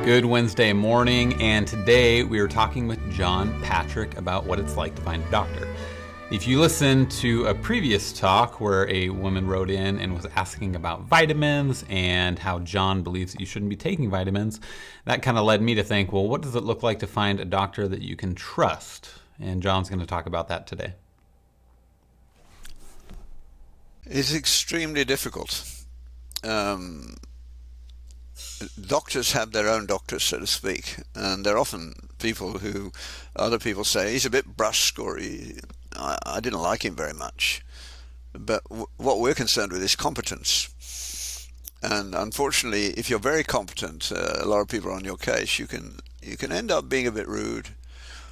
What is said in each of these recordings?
Good Wednesday morning, and today we are talking with John Patrick about what it's like to find a doctor. If you listened to a previous talk where a woman wrote in and was asking about vitamins and how John believes that you shouldn't be taking vitamins, that kind of led me to think, well, what does it look like to find a doctor that you can trust? And John's going to talk about that today. It's extremely difficult. Doctors have their own doctors, so to speak, and they're often people who other people say he's a bit brusque, or I didn't like him very much. But what we're concerned with is competence. And unfortunately, if you're very competent, a lot of people are on your case. You can end up being a bit rude,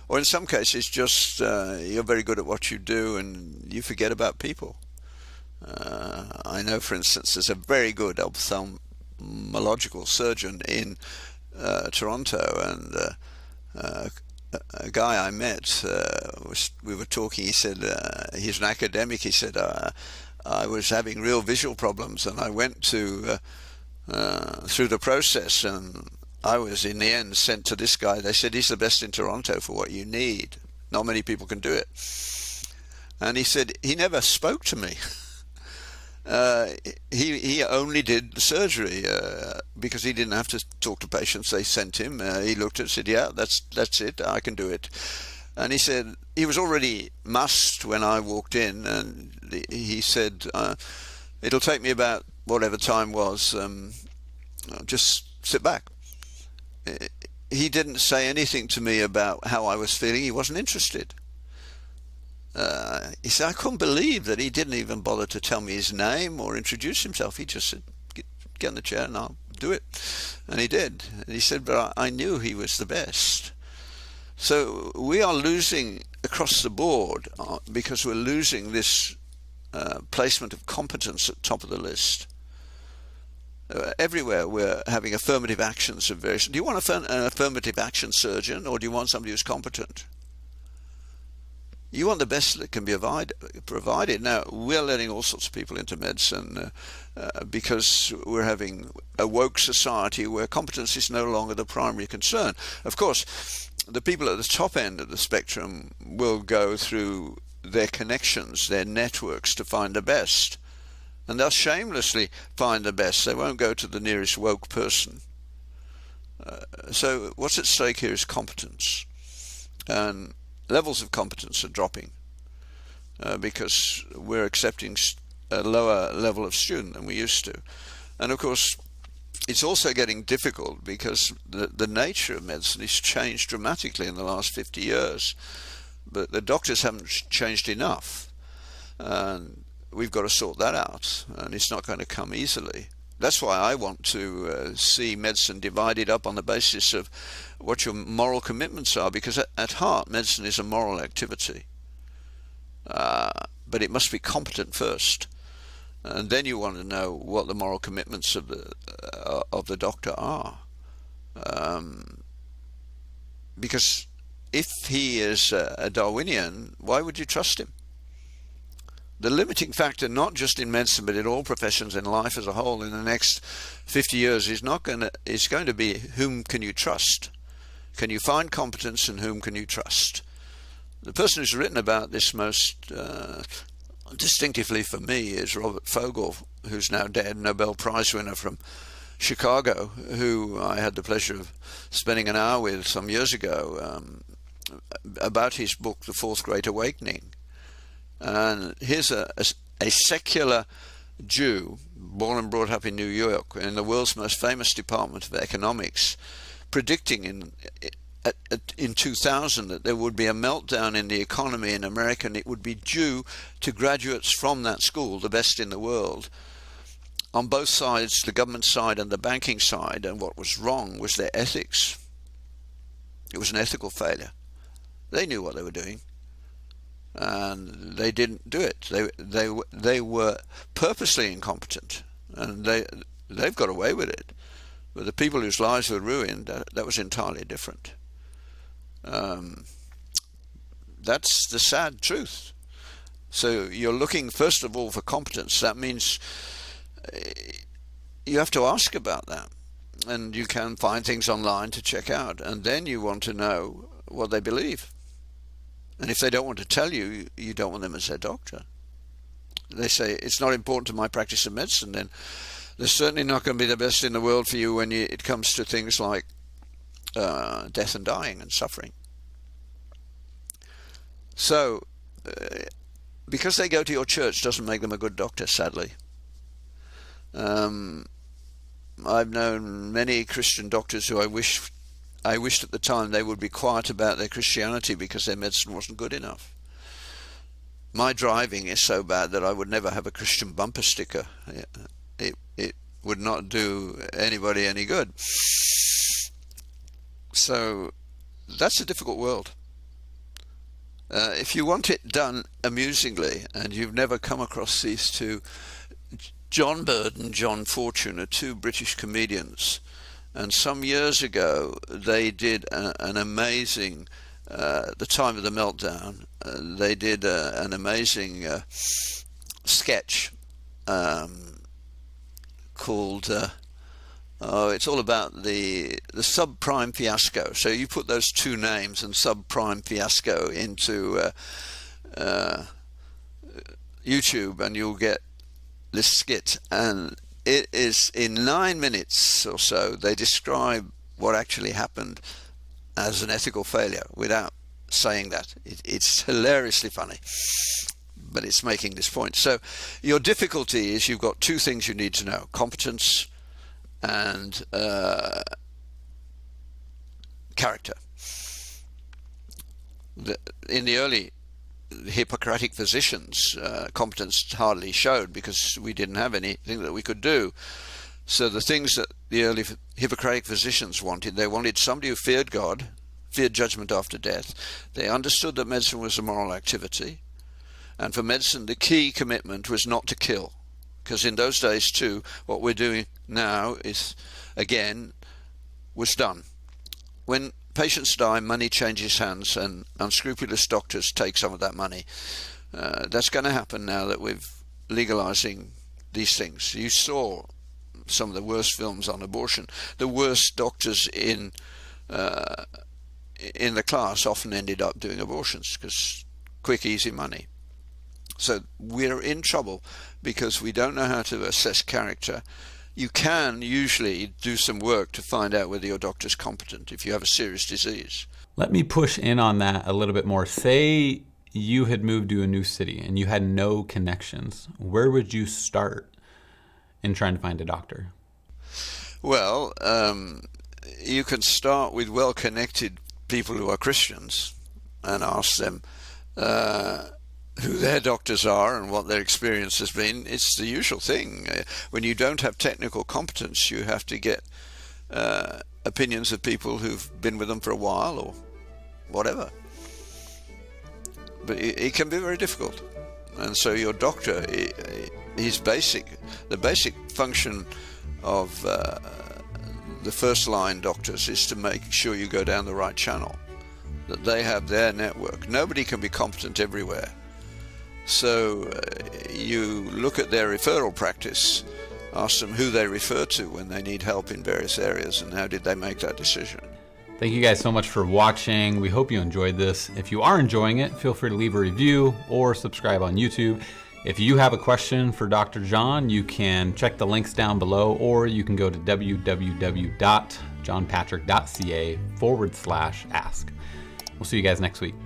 or in some cases, just you're very good at what you do and you forget about people. I know, for instance, there's a very good ophthalmological surgeon in Toronto, and a guy I met, we were talking, he said, he's an academic, he said, I was having real visual problems, and I went to through the process, and I was in the end sent to this guy. They said he's the best in Toronto for what you need. Not many people can do it. And he said he never spoke to me. He only did the surgery because he didn't have to talk to patients. They sent him. He looked at it and said, yeah, that's it. I can do it. And he said he was already mussed when I walked in, and he said, it'll take me about whatever time was. Just sit back. He didn't say anything to me about how I was feeling. He wasn't interested. He said, I couldn't believe that he didn't even bother to tell me his name or introduce himself. He just said, get in the chair and I'll do it. And he did. And he said, but I knew he was the best. So we are losing across the board because we're losing this placement of competence at top of the list. Everywhere we're having affirmative actions of various. Do you want an affirmative action surgeon, or do you want somebody who's competent? You want the best that can be provided. Now, we're letting all sorts of people into medicine because we're having a woke society where competence is no longer the primary concern. Of course, the people at the top end of the spectrum will go through their connections, their networks to find the best. And they'll shamelessly find the best. They won't go to the nearest woke person. So what's at stake here is competence. And levels of competence are dropping because we're accepting a lower level of student than we used to. And of course, it's also getting difficult because the nature of medicine has changed dramatically in the last 50 years. But the doctors haven't changed enough. And we've got to sort that out. And it's not going to come easily. That's why I want to see medicine divided up on the basis of what your moral commitments are, because at heart, medicine is a moral activity. But it must be competent first. And then you want to know what the moral commitments of the doctor are. Because if he is a Darwinian, why would you trust him? The limiting factor, not just in medicine, but in all professions in life as a whole in the next 50 years is going to be whom can you trust? Can you find competence, and whom can you trust? The person who's written about this most distinctively for me is Robert Fogel, who's now dead, Nobel Prize winner from Chicago, who I had the pleasure of spending an hour with some years ago about his book, The Fourth Great Awakening. And here's a secular Jew, born and brought up in New York, in the world's most famous department of economics, predicting in 2000 that there would be a meltdown in the economy in America, and it would be due to graduates from that school, the best in the world, on both sides, the government side and the banking side. And what was wrong was their ethics. It was an ethical failure. They knew what they were doing, and they didn't do it. They were purposely incompetent, and they've got away with it. But the people whose lives were ruined, that was entirely different. That's the sad truth. So you're looking first of all for competence. That means you have to ask about that. and you can find things online to check out. And then you want to know what they believe. And if they don't want to tell you, you don't want them as their doctor. They say, it's not important to my practice of medicine, then they're certainly not going to be the best in the world for you when it comes to things like death and dying and suffering. So, because they go to your church doesn't make them a good doctor, sadly. I've known many Christian doctors who I wished at the time they would be quiet about their Christianity because their medicine wasn't good enough. My driving is so bad that I would never have a Christian bumper sticker. It would not do anybody any good. So that's a difficult world. If you want it done amusingly, and you've never come across these two, John Bird and John Fortune are two British comedians, and some years ago they did an amazing, at the time of the meltdown, they did an amazing sketch called it's all about the subprime fiasco. So you put those two names and subprime fiasco into YouTube and you'll get this skit, and it is in 9 minutes or so they describe what actually happened as an ethical failure without saying that. It's hilariously funny, but it's making this point. So your difficulty is you've got two things you need to know: competence and character. In the early Hippocratic physicians, competence hardly showed because we didn't have anything that we could do. So the things that the early Hippocratic physicians wanted, they wanted somebody who feared God, feared judgment after death. They understood that medicine was a moral activity, and for medicine the key commitment was not to kill, because in those days too what we're doing now is, again, was done. When patients die, money changes hands and unscrupulous doctors take some of that money. That's going to happen now that we're legalizing these things. You saw some of the worst films on abortion. The worst doctors in the class often ended up doing abortions because quick, easy money. So we're in trouble because we don't know how to assess character. You can usually do some work to find out whether your doctor's competent if you have a serious disease. Let me push in on that a little bit more. Say you had moved to a new city and you had no connections. Where would you start in trying to find a doctor? Well, you can start with well-connected people who are Christians and ask them who their doctors are and what their experience has been. It's the usual thing. When you don't have technical competence, you have to get opinions of people who've been with them for a while or whatever. But it can be very difficult. And so your doctor, the basic function of the first line doctors is to make sure you go down the right channel, that they have their network. Nobody can be competent everywhere. So you look at their referral practice, ask them who they refer to when they need help in various areas and how did they make that decision. Thank you guys so much for watching. We hope you enjoyed this. If you are enjoying it, feel free to leave a review or subscribe on YouTube. If you have a question for Dr. John, you can check the links down below, or you can go to www.johnpatrick.ca/ask. We'll see you guys next week.